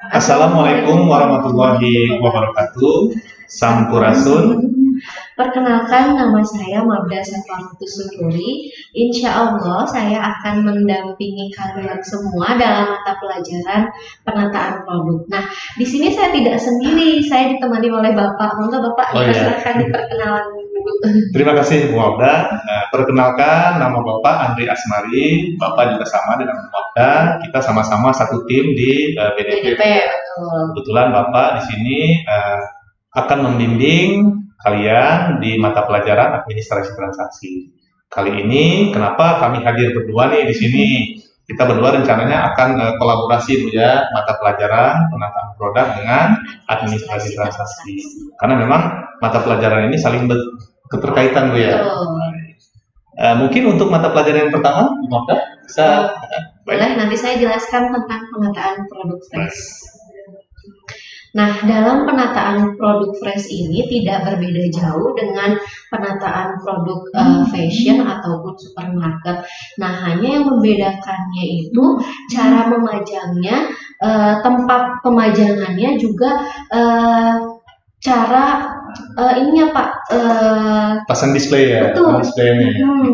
Assalamualaikum warahmatullahi wabarakatuh. Sampurasun. Perkenalkan, nama saya Mabda Safartus Sururi. Insya Allah saya akan mendampingi kalian semua dalam mata pelajaran penataan produk. Nah, di sini saya tidak sendiri, saya ditemani oleh Bapak. Monggo Bapak, silakan diperkenalan dulu. Terima kasih Bu Mabda. Perkenalkan, nama Bapak Andri Asmari. Bapak juga sama dengan Bu Mabda. Kita sama-sama satu tim di BDP. Kebetulan Bapak di sini akan membimbing kalian di mata pelajaran administrasi transaksi. Kali ini kenapa kami hadir berdua nih di sini? Kita berdua rencananya akan kolaborasi Bu ya, mata pelajaran penataan produk dengan administrasi transaksi. Karena memang mata pelajaran ini saling keterkaitan Bu ya. Mungkin untuk mata pelajaran yang pertama, Bu Mabda bisa boleh, nanti saya jelaskan tentang penataan produk fresh. Nah, dalam penataan produk fresh ini tidak berbeda jauh dengan penataan produk fashion ataupun supermarket. Nah, hanya yang membedakannya itu cara memajangnya, tempat pemajangannya juga cara ininya Pak, pasang display ya. Betul.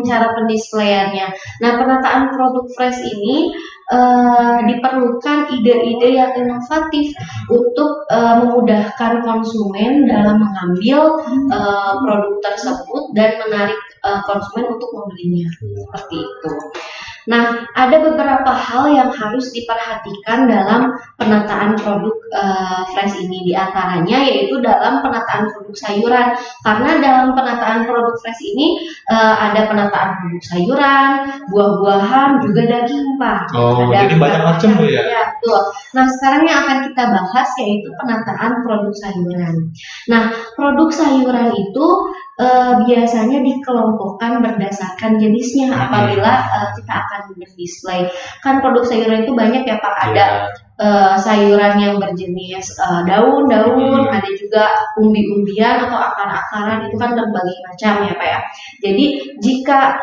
Cara pendisplayannya. Nah, penataan produk fresh ini diperlukan ide-ide yang inovatif untuk memudahkan konsumen dalam mengambil produk tersebut dan menarik konsumen untuk membelinya, seperti itu. Nah, ada beberapa hal yang harus diperhatikan dalam penataan produk fresh ini, diantaranya yaitu dalam penataan produk sayuran. Karena dalam penataan produk fresh ini ada penataan produk sayuran, buah-buahan, juga daging Pak. Jadi banyak macam Bu ya? Ya, betul. Nah, sekarang yang akan kita bahas yaitu penataan produk sayuran. Nah, produk sayuran itu biasanya dikelompokkan berdasarkan jenisnya apabila kita akan berdisplay. Kan produk sayuran itu banyak ya Pak, ada sayuran yang berjenis daun-daun, ada juga umbi-umbian atau akar-akaran, itu kan berbagai macam ya Pak ya. Jadi jika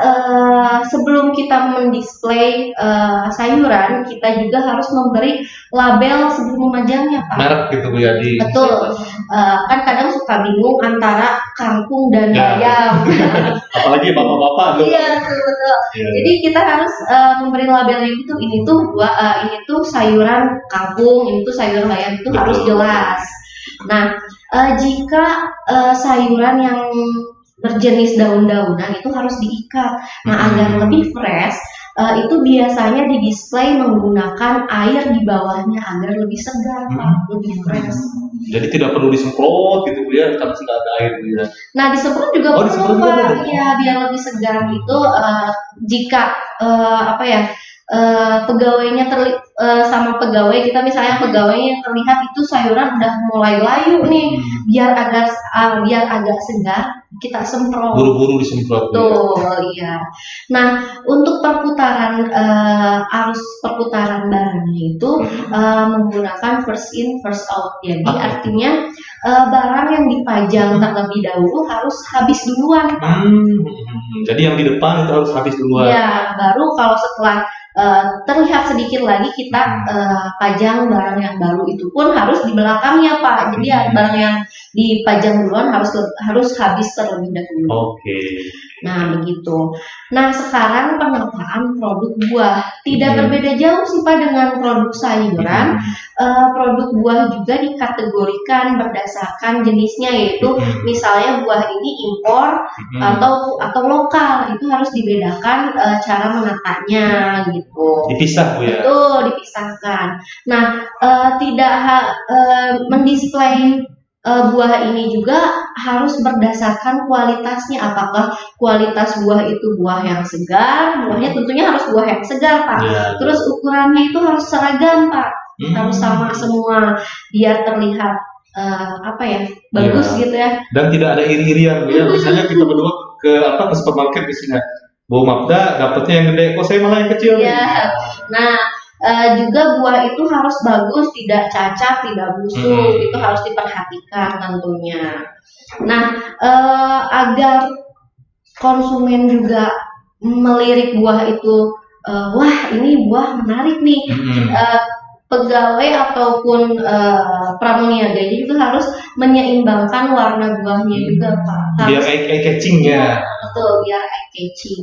sebelum kita mendisplay sayuran, kita juga harus memberi label sebelum memajangnya Pak. Merek gitu Bu ya di. Betul. Kan kadang suka bingung antara kangkung dan bayam. Apalagi bapak-bapak tuh. Iya, betul. Jadi kita harus memberi labelnya gitu. Ini tuh sayuran kangkung, ini tuh sayuran bayam, itu harus jelas. Nah, jika sayuran yang berjenis daun-daunan itu harus diikat. Nah, agar lebih fresh, itu biasanya didisplay menggunakan air di bawahnya agar lebih segar, lebih fresh. Jadi tidak perlu disemprot gitu Bu ya, karena sudah ada air Bu ya. Nah, disemprot juga perlu Pak, ya biar lebih segar gitu. Jika pegawainya sama pegawai kita, misalnya pegawainya terlihat itu sayuran udah mulai layu nih, biar agak segar kita semprot. Buru-buru disemprot. Betul, iya. Nah, untuk arus perputaran barangnya itu menggunakan first in first out. Jadi artinya barang yang dipajang terlebih dahulu harus habis duluan. Jadi yang di depan itu harus habis duluan. Ya, baru kalau setelah terlihat sedikit lagi kita pajang barang yang baru, itu pun harus di belakangnya Pak. Jadi barang yang dipajang duluan harus habis terlebih dahulu. Nah, begitu. Nah, sekarang penataan produk buah tidak berbeda jauh sih Pak dengan produk sayuran. Produk buah juga dikategorikan berdasarkan jenisnya, yaitu misalnya buah ini impor atau lokal, itu harus dibedakan cara menatanya gitu. Dipisah Bu ya? Betul, dipisahkan. Nah, mendisplay buah ini juga harus berdasarkan kualitasnya. Apakah kualitas buah itu buah yang segar? Buahnya tentunya harus buah yang segar Pak. Terus ukurannya itu harus seragam Pak, harus sama semua biar terlihat bagus gitu ya. Dan tidak ada iri-irian ya. Misalnya kita berdua ke supermarket di sini, Bu Mabda dapatnya yang gede, kok saya malah yang kecil. Nah, juga buah itu harus bagus, tidak cacat, tidak busuk, itu harus diperhatikan tentunya. Nah, agar konsumen juga melirik buah itu, wah ini buah menarik nih, pegawai ataupun pramuniaganya juga harus menyeimbangkan warna buahnya juga Pak. Biar eye-catching ya. Betul, biar eye catching.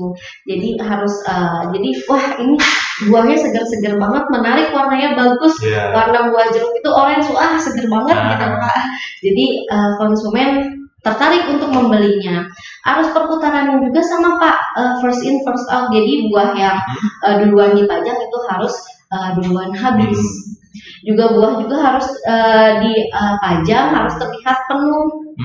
Jadi harus jadi wah ini buahnya segar-segar banget, menarik, warnanya bagus. Warna buah jeruk itu orange, wah segar banget gitu Pak. Jadi konsumen tertarik untuk membelinya. Arus perputarannya juga sama Pak, first in first out. Jadi buah yang duluan dipajang itu harus duluan habis. Juga buah juga harus dipajang, harus terlihat penuh.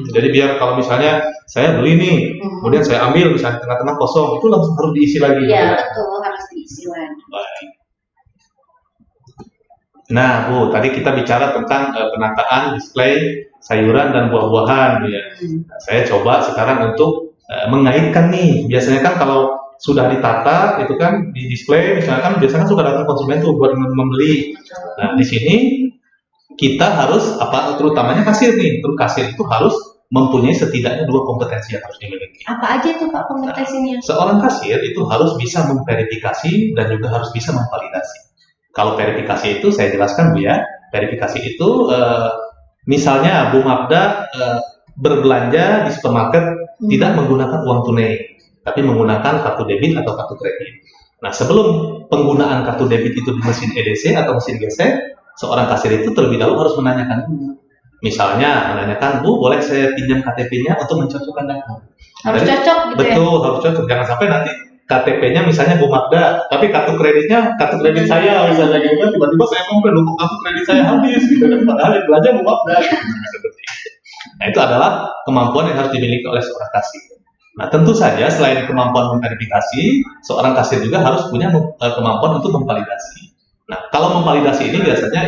Jadi biar kalau misalnya saya beli nih, kemudian saya ambil misalnya tengah-tengah kosong, itu langsung harus diisi lagi. Iya betul, harus diisi lagi. Baik. Nah Bu, tadi kita bicara tentang penataan display sayuran dan buah-buahan, ya. Nah, saya coba sekarang untuk mengaitkan nih. Biasanya kan kalau sudah ditata itu kan di display, misalnya kan biasanya sudah datang konsumen tuh buat membeli. Nah di sini kita harus terutamanya kasir nih, terus kasir itu harus mempunyai setidaknya 2 kompetensi yang harus dimiliki. Apa aja tuh Pak kompetensinya? Nah, seorang kasir itu harus bisa memverifikasi dan juga harus bisa memvalidasi. Kalau verifikasi itu saya jelaskan Bu ya, verifikasi itu misalnya Bu Mapda berbelanja di supermarket tidak menggunakan uang tunai, tapi menggunakan kartu debit atau kartu kredit. Nah, sebelum penggunaan kartu debit itu di mesin EDC atau mesin gesek, seorang kasir itu terlebih dahulu harus menanyakan dulu. Misalnya, menanyakan, Bu, boleh saya pinjam KTP-nya untuk mencocokkan data? Harus cocok gitu betul, ya? Betul, harus cocok. Jangan sampai nanti KTP-nya misalnya Bu Magda, tapi kartu kreditnya kartu kredit saya misalnya gitu kan, tiba-tiba saya komplain, loh kartu kredit saya habis gitu kan, padahal yang belanja Bu Magda. Nah, itu adalah kemampuan yang harus dimiliki oleh seorang kasir. Nah, tentu saja selain kemampuan memverifikasi, seorang kasir juga harus punya kemampuan untuk memvalidasi. Nah, kalau memvalidasi ini biasanya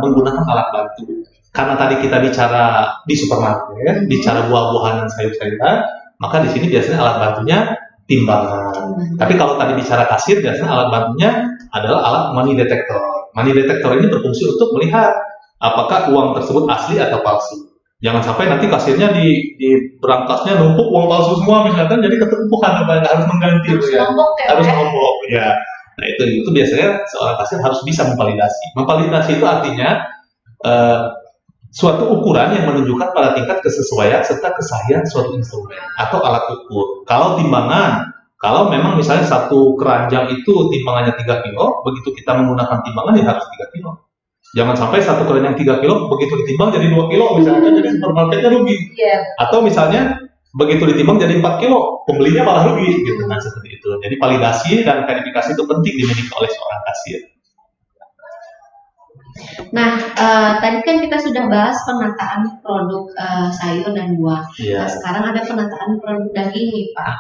menggunakan alat bantu. Karena tadi kita bicara di supermarket, bicara buah-buahan dan sayur-sayuran, maka di sini biasanya alat bantunya timbangan. Tapi kalau tadi bicara kasir, biasanya alat bantunya adalah alat money detector. Money detector ini berfungsi untuk melihat apakah uang tersebut asli atau palsu. Jangan sampai nanti kasirnya di berangkasnya numpuk uang palsu semua misalkan, jadi ketumpukan apa harus mengganti harus nombok ya. Nah itu biasanya seorang kasir harus bisa memvalidasi. Memvalidasi itu artinya suatu ukuran yang menunjukkan pada tingkat kesesuaian serta kesahihan suatu instrumen atau alat ukur. Kalau timbangan, kalau memang misalnya satu keranjang itu timbangannya 3 kilo, begitu kita menggunakan timbangan ya harus 3 kilo. Jangan sampai satu keranjang 3 kilo, begitu ditimbang jadi 2 kilo, misalnya jadi supermarketnya rugi. Atau misalnya begitu ditimbang jadi 4 kilo, pembelinya malah rugi, gitu kan seperti itu. Jadi validasi dan verifikasi itu penting dimiliki oleh seorang kasir. Nah, tadi kan kita sudah bahas penataan produk sayur dan buah. Nah, sekarang ada penataan produk daging nih Pak.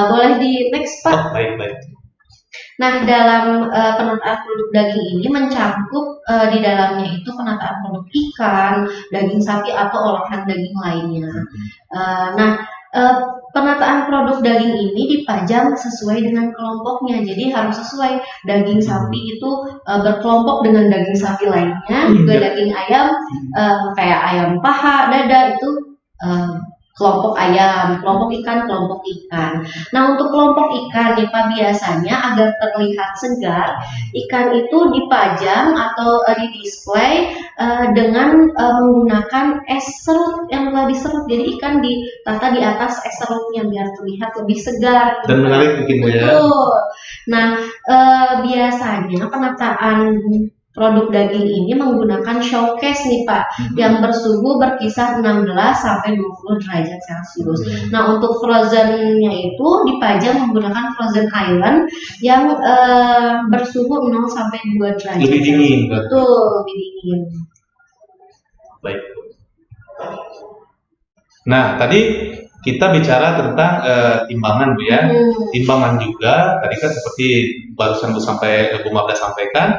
Boleh di next Pak? Oh, baik. Nah, dalam penataan produk daging ini mencakup di dalamnya itu penataan produk ikan, daging sapi atau olahan daging lainnya. Penataan produk daging ini dipajang sesuai dengan kelompoknya. Jadi harus sesuai. Daging sapi itu berkelompok dengan daging sapi lainnya. Juga daging ayam kayak ayam paha, dada itu kelompok ayam, kelompok ikan, kelompok ikan. Nah, untuk kelompok ikan nih Pak, biasanya agar terlihat segar, ikan itu dipajang atau didisplay dengan menggunakan es serut yang telah diserut. Jadi ikan ditata di atas es serutnya biar terlihat lebih segar. Dan menarik mungkin Bu ya. Nah, biasanya penataan produk daging ini menggunakan showcase nih Pak, yang bersuhu berkisar 16 sampai 20 derajat Celcius. Nah, untuk frozennya itu dipajang menggunakan frozen island yang bersuhu 0 sampai 2 derajat. Lebih dingin. Betul, lebih dingin. Baik. Nah, tadi kita bicara tentang timbangan Bu ya. Timbangan juga tadi kan seperti barusan Bu Mabda sampaikan,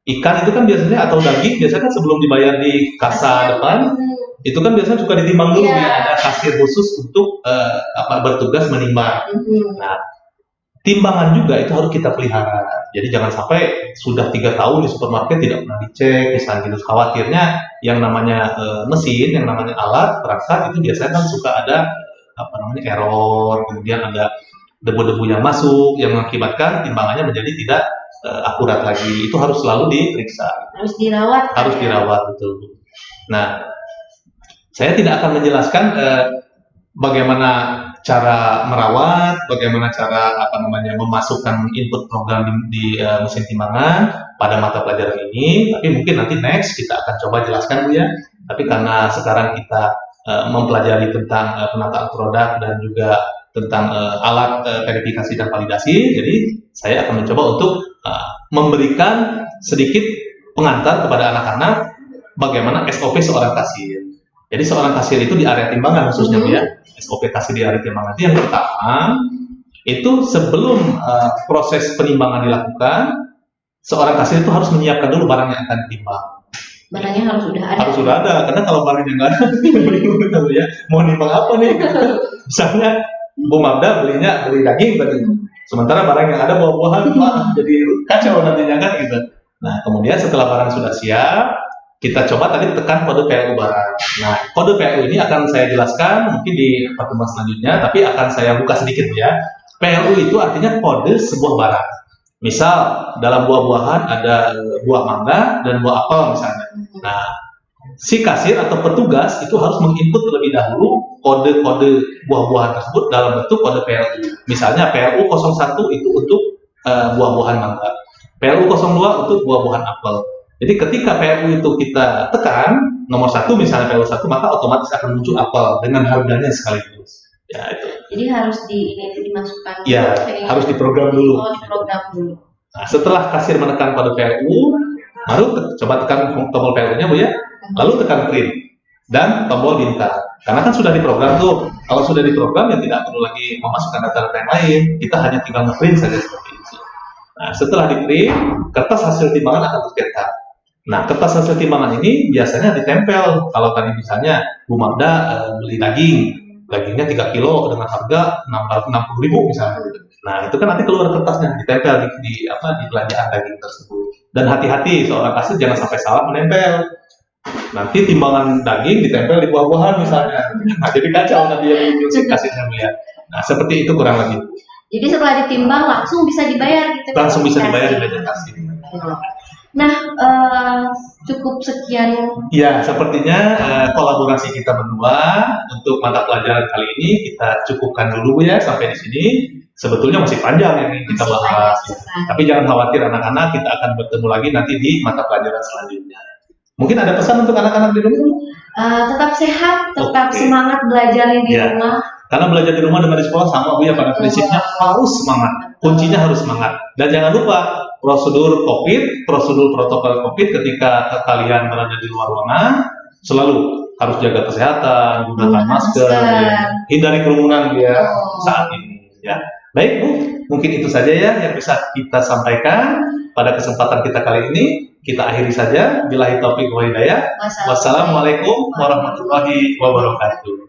ikan itu kan biasanya atau daging biasanya kan sebelum dibayar di kasa depan itu kan biasanya suka ditimbang dulu ya, ada kasir khusus untuk bertugas menimbang. Nah, timbangan juga itu harus kita pelihara. Jadi jangan sampai sudah 3 tahun di supermarket tidak pernah dicek, misalnya gitu. Khawatirnya yang namanya mesin, yang namanya alat perangkat itu biasanya kan suka ada error, kemudian ada debu-debu yang masuk yang mengakibatkan timbangannya menjadi tidak akurat lagi. Itu harus selalu diperiksa. Harus dirawat. Harus dirawat, betul. Nah, saya tidak akan menjelaskan bagaimana cara merawat, bagaimana cara memasukkan input program di mesin timbangan pada mata pelajaran ini. Tapi mungkin nanti next kita akan coba jelaskan, Bu ya. Tapi karena sekarang kita mempelajari tentang penataan produk dan juga tentang alat verifikasi dan validasi, jadi saya akan mencoba untuk memberikan sedikit pengantar kepada anak-anak bagaimana SOP seorang kasir. Jadi seorang kasir itu di area timbangan khususnya ya, SOP kasir di area timbangan itu yang pertama, itu sebelum proses penimbangan dilakukan, seorang kasir itu harus menyiapkan dulu barang yang akan ditimbang. Barangnya harus sudah ada. Harus sudah ada, karena kalau barangnya nggak ada, bingung ya, mau nimbang apa nih? Misalnya Bu Mabda beli daging tadi, sementara barang yang ada buah-buahan, jadi kacau nantinya kan gitu. Nah kemudian setelah barang sudah siap, kita coba tadi tekan kode PLU barang. Nah, kode PLU ini akan saya jelaskan mungkin di pertemuan selanjutnya, tapi akan saya buka sedikit ya. PLU itu artinya kode sebuah barang. Misal, dalam buah-buahan ada buah mangga dan buah apel misalnya. Nah, si kasir atau petugas itu harus menginput terlebih dahulu kode-kode buah-buahan tersebut dalam bentuk kode PLU. Misalnya PLU 01 itu untuk buah-buahan mangga. PLU 02 untuk buah-buahan apel. Jadi ketika PLU itu kita tekan nomor 1 misalnya PLU 1, maka otomatis akan muncul apel dengan harganya sekaligus. Ya itu. Jadi harus dimasukkan. Ya, harus diprogram dulu. Oh, diprogram dulu. Nah, setelah kasir menekan kode PLU, baru coba tekan tombol PLU-nya Bu ya. Lalu tekan print dan tombol bintang. Karena kan sudah diprogram tuh. Kalau sudah diprogram ya tidak perlu lagi memasukkan data-data yang lain. Kita hanya tinggal nge-print saja seperti itu. Nah, setelah di-print, kertas hasil timbangan akan tercetak. Nah, kertas hasil timbangan ini biasanya ditempel. Kalau tadi misalnya Bu Mabda beli dagingnya 3 kilo dengan harga 60.000 misalnya gitu. Nah, itu kan nanti keluar kertasnya, ditempel di belanjaan daging tersebut. Dan hati-hati seorang kasir jangan sampai salah menempel. Nanti timbangan daging ditempel di buah-buahan misalnya. Nah, jadi kacau nanti yang si kasirnya ya. Nah, seperti itu kurang lebih. Jadi setelah ditimbang langsung bisa dibayar gitu. Langsung bisa dibayar di meja kasir. Nah, cukup sekian. Ya, sepertinya kolaborasi kita berdua untuk mata pelajaran kali ini kita cukupkan dulu ya sampai di sini. Sebetulnya masih panjang yang ingin kita bahas. Tapi jangan khawatir anak-anak, kita akan bertemu lagi nanti di mata pelajaran selanjutnya. Mungkin ada pesan untuk anak-anak di rumah? Tetap sehat, tetap semangat belajarnya di rumah. Karena belajar di rumah dengan di sekolah sama Bu ya, pada prinsipnya harus semangat. Kuncinya harus semangat. Dan jangan lupa prosedur COVID, prosedur protokol COVID ketika kalian berada di luar ruangan, selalu harus jaga kesehatan, gunakan masker, hindari kerumunan saat ini. Ya. Baik Bu, mungkin itu saja ya yang bisa kita sampaikan pada kesempatan kita kali ini. Kita akhiri saja. Billahi taufiq wal hidayah. Wassalamualaikum warahmatullahi wabarakatuh.